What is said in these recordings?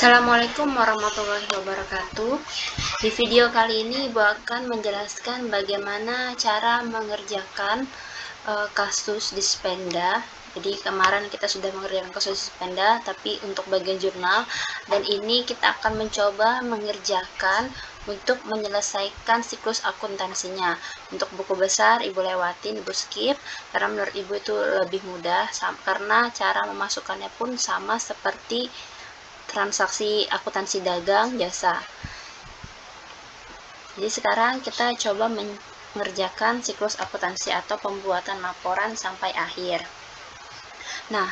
Assalamualaikum warahmatullahi wabarakatuh. Di video kali ini Ibu akan menjelaskan bagaimana cara mengerjakan kasus Dispenda. Jadi kemarin kita sudah mengerjakan kasus Dispenda, tapi untuk bagian jurnal, dan ini kita akan mencoba mengerjakan untuk menyelesaikan siklus akuntansinya. Untuk buku besar Ibu lewatin, Ibu skip, karena menurut Ibu itu lebih mudah, karena cara memasukkannya pun sama seperti transaksi akuntansi dagang jasa. Jadi sekarang kita coba mengerjakan siklus akuntansi atau pembuatan laporan sampai akhir. Nah,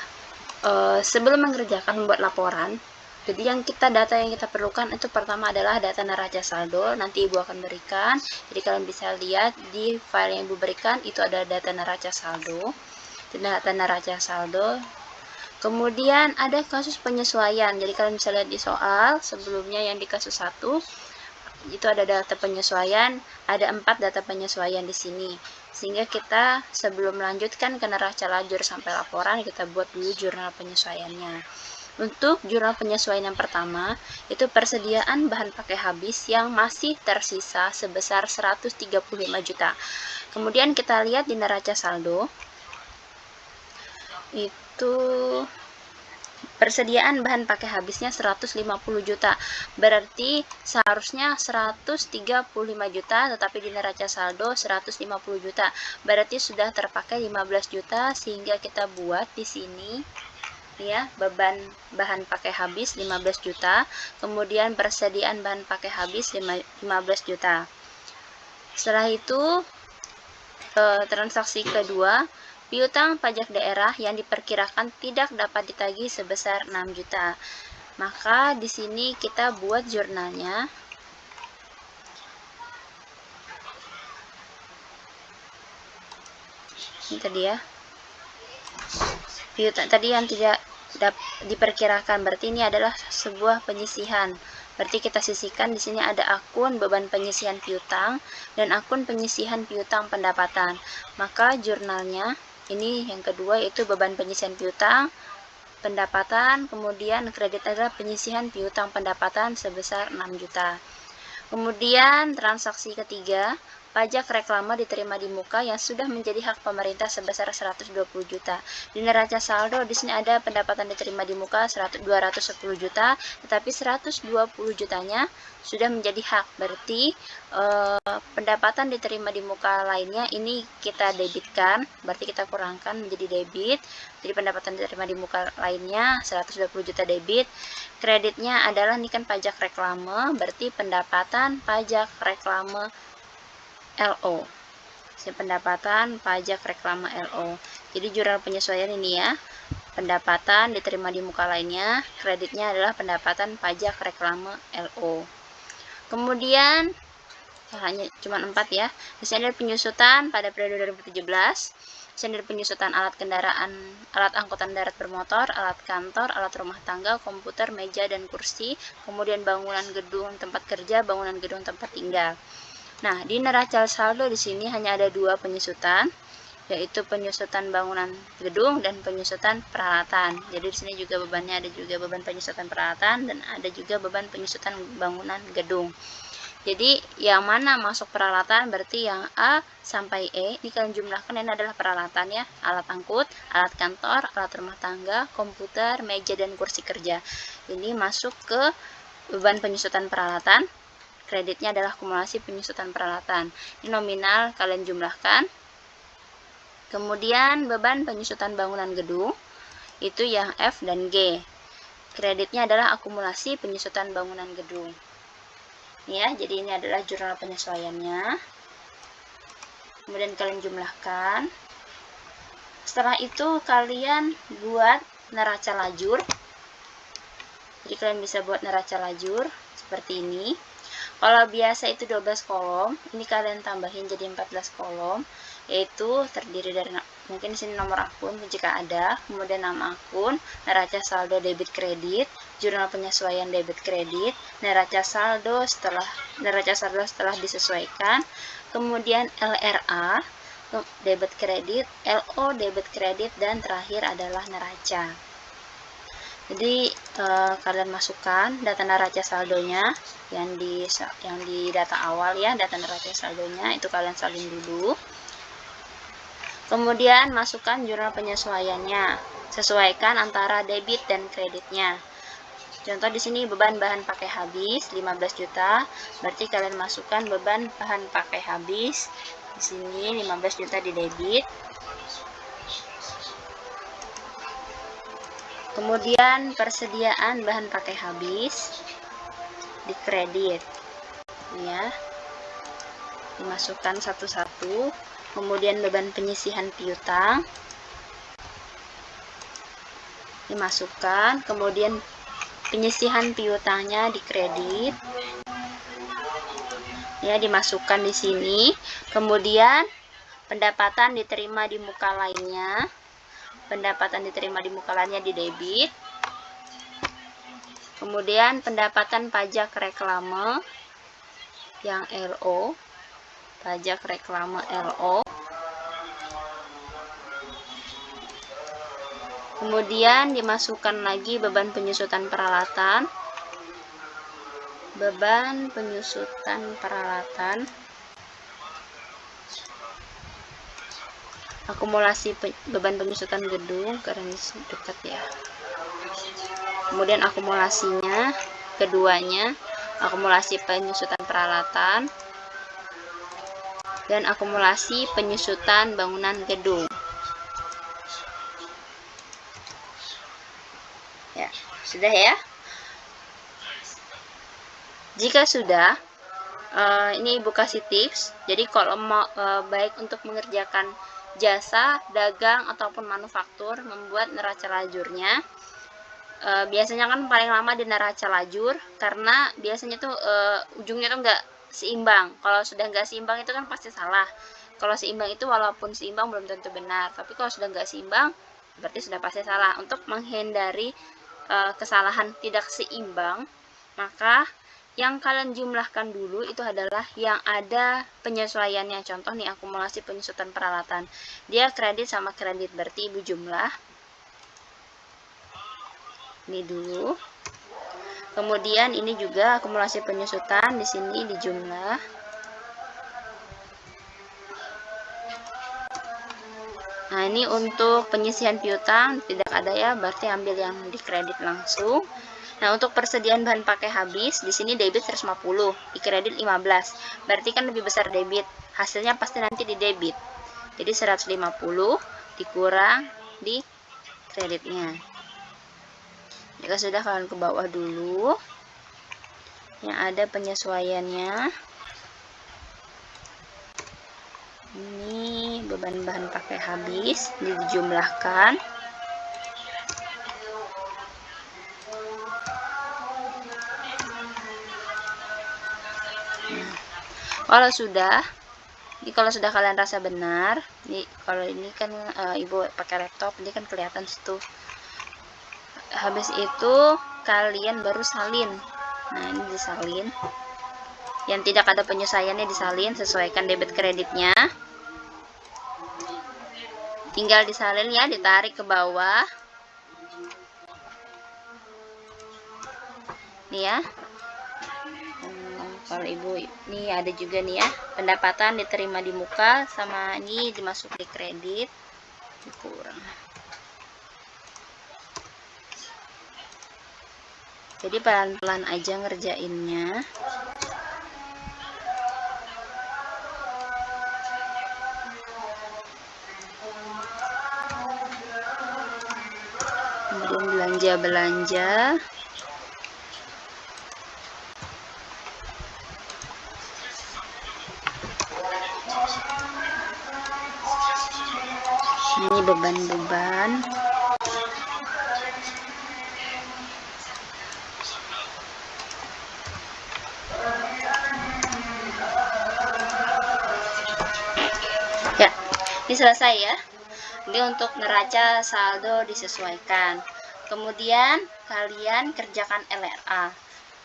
sebelum mengerjakan membuat laporan, jadi data yang kita perlukan itu pertama adalah data neraca saldo. Nanti Ibu akan berikan. Jadi kalian bisa lihat di file yang Ibu berikan itu ada data neraca saldo. Data neraca saldo. Kemudian ada kasus penyesuaian. Jadi kalian bisa lihat di soal sebelumnya yang di kasus 1 itu ada data penyesuaian, ada 4 data penyesuaian di sini. Sehingga kita sebelum melanjutkan ke neraca lajur sampai laporan, kita buat dulu jurnal penyesuaiannya. Untuk jurnal penyesuaian yang pertama, itu persediaan bahan pakai habis yang masih tersisa sebesar 135 juta. Kemudian kita lihat di neraca saldo, itu persediaan bahan pakai habisnya 150 juta. Berarti seharusnya 135 juta, tetapi di neraca saldo 150 juta. Berarti sudah terpakai 15 juta, sehingga kita buat di sini ya, beban bahan pakai habis 15 juta, kemudian persediaan bahan pakai habis 15 juta. Setelah itu transaksi kedua, piutang pajak daerah yang diperkirakan tidak dapat ditagih sebesar 6 juta. Maka di sini kita buat jurnalnya. Ini tadi ya. Piutang tadi yang tidak diperkirakan, berarti ini adalah sebuah penyisihan. Berarti kita sisihkan di sini ada akun beban penyisihan piutang dan akun penyisihan piutang pendapatan. Maka jurnalnya ini yang kedua yaitu beban penyisihan piutang pendapatan, kemudian kredit adalah penyisihan piutang pendapatan sebesar 6 juta. Kemudian transaksi ketiga, pajak reklame diterima di muka yang sudah menjadi hak pemerintah sebesar 120 juta. Di neraca saldo di sini ada pendapatan diterima di muka 210 juta, tetapi 120 jutanya sudah menjadi hak. Berarti pendapatan diterima di muka lainnya ini kita debitkan, berarti kita kurangkan menjadi debit. Jadi pendapatan diterima di muka lainnya 120 juta debit. Kreditnya adalah ini kan pajak reklame, berarti pendapatan pajak reklame LO. Pendapatan pajak reklame LO. Jadi jurnal penyesuaian ini ya. Pendapatan diterima di muka lainnya, kreditnya adalah pendapatan pajak reklame LO. Kemudian hanya cuma 4 ya. Di sini ada penyusutan pada periode 2017. Sender penyusutan alat kendaraan, alat angkutan darat bermotor, alat kantor, alat rumah tangga, komputer, meja, dan kursi, kemudian bangunan gedung tempat kerja, bangunan gedung tempat tinggal. Nah, di neraca saldo di sini hanya ada 2 penyusutan, yaitu penyusutan bangunan gedung dan penyusutan peralatan. Jadi di sini juga bebannya ada juga beban penyusutan peralatan dan ada juga beban penyusutan bangunan gedung. Jadi yang mana masuk peralatan berarti yang A sampai E. Ini kalian jumlahkan, ini adalah peralatan ya. Alat angkut, alat kantor, alat rumah tangga, komputer, meja, dan kursi kerja. Ini masuk ke beban penyusutan peralatan. Kreditnya adalah akumulasi penyusutan peralatan. Ini nominal kalian jumlahkan. Kemudian beban penyusutan bangunan gedung itu yang F dan G. Kreditnya adalah akumulasi penyusutan bangunan gedung. Ya, jadi ini adalah jurnal penyesuaiannya. Kemudian kalian jumlahkan. Setelah itu kalian buat neraca lajur. Jadi kalian bisa buat neraca lajur seperti ini. Kalau biasa itu 12 kolom, ini kalian tambahin jadi 14 kolom, yaitu terdiri dari mungkin di sini nomor akun jika ada, kemudian nama akun, neraca saldo debit kredit, jurnal penyesuaian debit kredit, neraca saldo setelah disesuaikan, kemudian LRA debit kredit, LO debit kredit, dan terakhir adalah neraca. Jadi kalian masukkan data neraca saldonya yang di data awal ya, data neraca saldonya itu kalian salin dulu. Kemudian masukkan jurnal penyesuaiannya, sesuaikan antara debit dan kreditnya. Contoh di sini beban bahan pakai habis 15 juta, berarti kalian masukkan beban bahan pakai habis di sini 15 juta di debit. Kemudian persediaan bahan pakai habis di kredit. Ya. Dimasukkan satu-satu. Kemudian beban penyisihan piutang dimasukkan, kemudian penyisihan piutangnya di kredit ya, dimasukkan di sini. Kemudian pendapatan diterima di muka lainnya, pendapatan diterima di muka lainnya di debit. Kemudian pendapatan pajak reklame yang LO, pajak reklame LO. Kemudian dimasukkan lagi beban penyusutan peralatan, beban penyusutan peralatan, akumulasi beban penyusutan gedung karena ini dekat ya. Kemudian akumulasinya, keduanya, akumulasi penyusutan peralatan dan akumulasi penyusutan bangunan gedung. Ya, sudah ya. Jika sudah, ini Ibu kasih tips. Jadi kalau mau baik untuk mengerjakan jasa, dagang ataupun manufaktur, membuat neraca lajurnya, biasanya kan paling lama di neraca lajur, karena biasanya tuh ujungnya tuh nggak seimbang. Kalau sudah nggak seimbang itu kan pasti salah. Kalau seimbang itu walaupun seimbang belum tentu benar, tapi kalau sudah nggak seimbang berarti sudah pasti salah. Untuk menghindari kesalahan tidak seimbang, maka yang kalian jumlahkan dulu itu adalah yang ada penyesuaiannya. Contoh nih, akumulasi penyusutan peralatan, dia kredit sama kredit, berarti Ibu jumlah ini dulu. Kemudian ini juga akumulasi penyusutan, di sini dijumlah. Nah, ini untuk penyisihan piutang tidak ada ya, berarti ambil yang di kredit langsung. Nah, untuk persediaan bahan pakai habis, di sini debit 150, di kredit 15. Berarti kan lebih besar debit. Hasilnya pasti nanti di debit. Jadi 150 dikurang di kreditnya. Jika sudah, kalian ke bawah dulu. Yang ada penyesuaiannya. Ini beban bahan pakai habis dijumlahkan. Kalau sudah, kalau sudah kalian rasa benar, kalau ini kan Ibu pakai laptop, ini kan kelihatan situ. Habis itu kalian baru salin. Nah, ini disalin. Yang tidak ada penyesuaiannya disalin, sesuaikan debit kreditnya. Tinggal disalin ya, ditarik ke bawah. Nih ya. Kalau Ibu, ini ada juga nih ya, pendapatan diterima di muka sama ini dimasuk di kredit, dikurang. Jadi pelan-pelan aja ngerjainnya. Kemudian belanja-belanja. Ini beban-beban. Ya, ini selesai ya. Ini untuk neraca saldo disesuaikan. Kemudian kalian kerjakan LRA.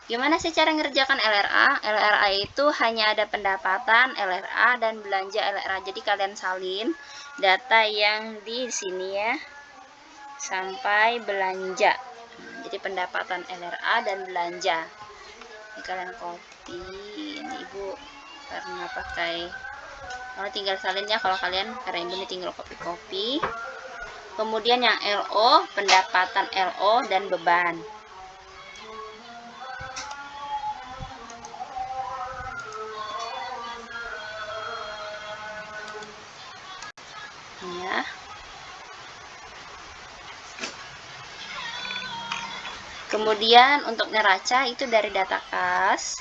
Gimana sih cara ngerjakan LRA? LRA itu hanya ada pendapatan, LRA, dan belanja LRA. Jadi kalian salin data yang di sini ya, sampai belanja. seperti pendapatan LRA dan belanja. Ini kalian copy, ini ibu karena pakai, kalau tinggal salin ya kalau kalian, karena ibu ini tinggal copy. Kemudian yang LO, pendapatan LO dan beban. Ya. Kemudian untuk neraca itu dari data kas.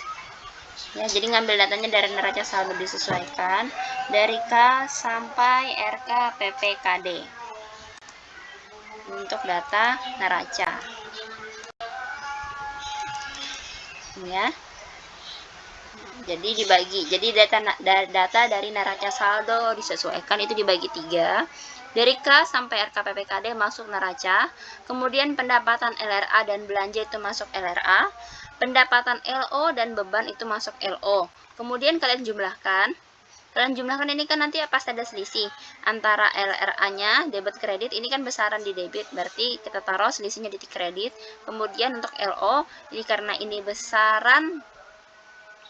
Ya, jadi ngambil datanya dari neraca saldo disesuaikan dari K sampai RK PPKD. Untuk data neraca. Ya. Jadi dibagi. Jadi data dari neraca saldo disesuaikan itu dibagi 3. Dari K sampai RK PPKD masuk neraca, kemudian pendapatan LRA dan belanja itu masuk LRA, pendapatan LO dan beban itu masuk LO. Kemudian kalian jumlahkan. Kalian jumlahkan ini kan nanti pasti ada selisih antara LRA-nya debit kredit, ini kan besaran di debit, berarti kita taruh selisihnya di kredit. Kemudian untuk LO, ini karena ini besaran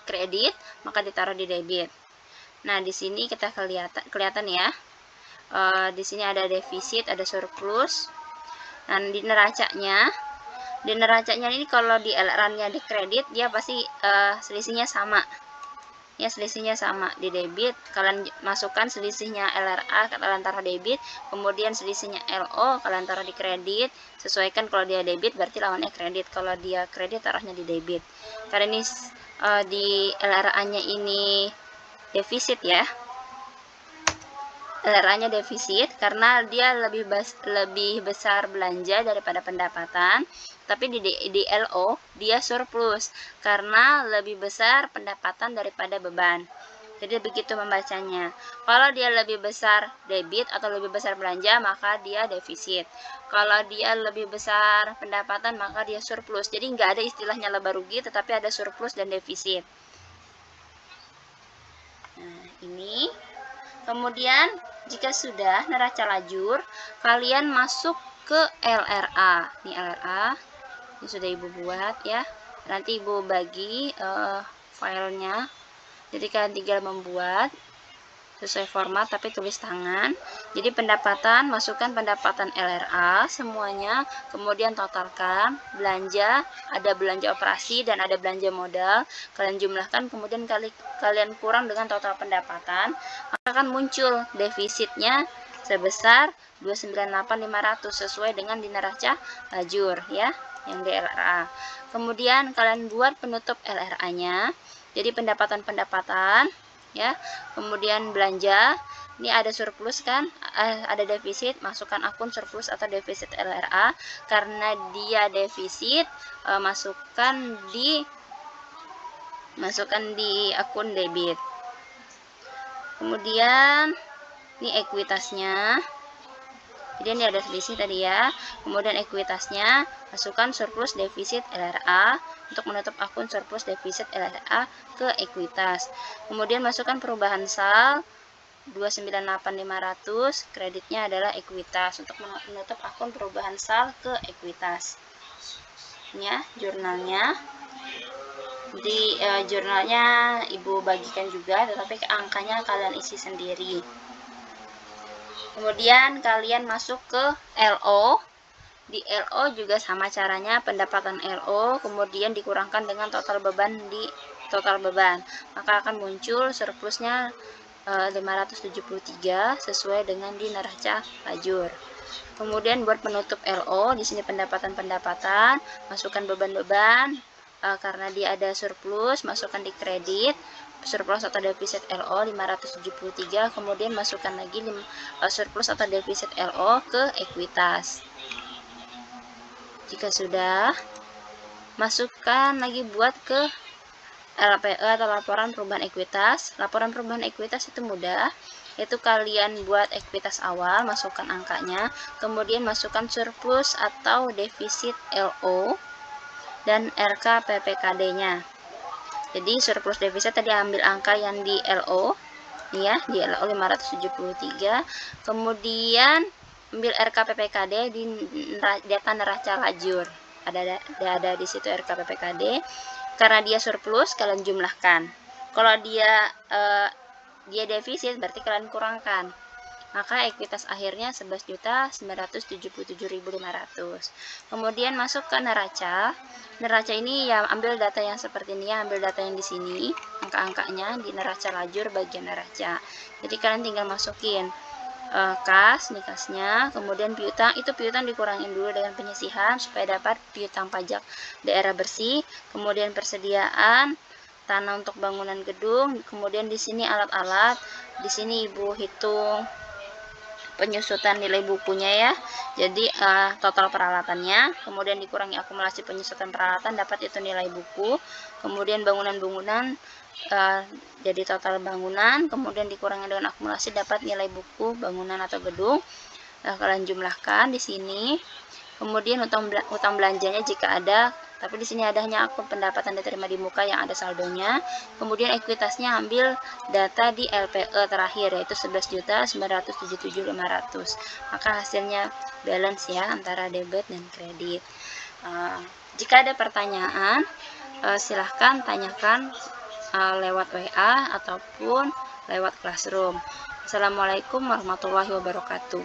kredit, maka ditaruh di debit. Nah, di sini kita kelihatan ya. Di sini ada defisit, ada surplus. Dan di neracanya ini kalau di LRA-nya di kredit, dia pasti selisihnya sama. Ya, selisihnya sama di debit. Kalian masukkan selisihnya LRA, kalian taruh debit. Kemudian selisihnya LO, kalian taruh di kredit. Sesuaikan, kalau dia debit berarti lawannya kredit. Kalau dia kredit, taruhnya di debit. Karena ini di LRA-nya ini defisit ya. LRA-nya defisit karena dia lebih besar belanja daripada pendapatan, tapi di LO dia surplus karena lebih besar pendapatan daripada beban. Jadi begitu membacanya. Kalau dia lebih besar debit atau lebih besar belanja, maka dia defisit. Kalau dia lebih besar pendapatan, maka dia surplus. Jadi nggak ada istilahnya laba rugi, tetapi ada surplus dan defisit. Nah, ini. Kemudian jika sudah neraca lajur, kalian masuk ke LRA. Ini LRA, ini sudah ibu buat ya. Nanti ibu bagi filenya. Jadi kalian tinggal membuat sesuai format tapi tulis tangan. Jadi pendapatan, masukkan pendapatan LRA semuanya, kemudian totalkan. Belanja, ada belanja operasi dan ada belanja modal, kalian jumlahkan, kemudian kalian kurang dengan total pendapatan, maka akan muncul defisitnya sebesar 298.500 sesuai dengan di neraca lajur ya, yang di LRA. Kemudian kalian buat penutup LRA-nya. Jadi pendapatan ya, kemudian belanja, ini ada surplus kan, ada defisit, masukkan akun surplus atau defisit LRA. Karena dia defisit, masukkan di akun debit. Kemudian ini ekuitasnya, jadi ini ada selisih tadi ya. Kemudian ekuitasnya, masukkan surplus defisit LRA untuk menutup akun surplus defisit LRA ke ekuitas. Kemudian masukkan perubahan sal 298.500, kreditnya adalah ekuitas untuk menutup akun perubahan sal ke ekuitas. Ya, jurnalnya. Di jurnalnya ibu bagikan juga, tetapi angkanya kalian isi sendiri. Kemudian kalian masuk ke LO. Di LO juga sama caranya, pendapatan LO kemudian dikurangkan dengan total beban di total beban, maka akan muncul surplusnya 573 sesuai dengan di neraca lajur. Kemudian buat penutup LO, di sini pendapatan, masukkan beban-beban, karena dia ada surplus, masukkan di kredit, surplus atau defisit LO 573, kemudian masukkan lagi surplus atau defisit LO ke ekuitas. Jika sudah, masukkan lagi buat ke LPE atau laporan perubahan ekuitas. Laporan perubahan ekuitas itu mudah, yaitu kalian buat ekuitas awal, masukkan angkanya, kemudian masukkan surplus atau defisit LO dan RK PPKD-nya. Jadi surplus defisit tadi ambil angka yang di LO, ya, di LO 573, kemudian ambil RK PPKD di data neraca lajur. ada di situ RKPPKD. Karena dia surplus, kalian jumlahkan. Kalau dia defisit, berarti kalian kurangkan. Maka ekuitas akhirnya 11.977.500. Kemudian masuk ke neraca. Neraca ini ya ambil data yang seperti ini ya, ambil data yang di sini, angka-angkanya di neraca lajur bagian neraca. Jadi kalian tinggal masukin kas, nih kasnya, kemudian piutang, itu piutang dikurangin dulu dengan penyisihan supaya dapat piutang pajak daerah bersih, kemudian persediaan tanah untuk bangunan gedung, kemudian di sini alat-alat, di sini Ibu hitung penyusutan nilai bukunya ya, jadi total peralatannya, kemudian dikurangi akumulasi penyusutan peralatan, dapat itu nilai buku, kemudian bangunan-bangunan jadi total bangunan, kemudian dikurangi dengan akumulasi, dapat nilai buku bangunan atau gedung. Nah, kalian jumlahkan di sini. Kemudian utang belanjanya jika ada, tapi di sini ada hanya akun pendapatan diterima di muka yang ada saldonya. Kemudian ekuitasnya ambil data di LPE terakhir, yaitu 11.977.500. Maka hasilnya balance ya antara debit dan kredit. Jika ada pertanyaan, silahkan tanyakan lewat WA ataupun lewat Classroom. Assalamualaikum warahmatullahi wabarakatuh.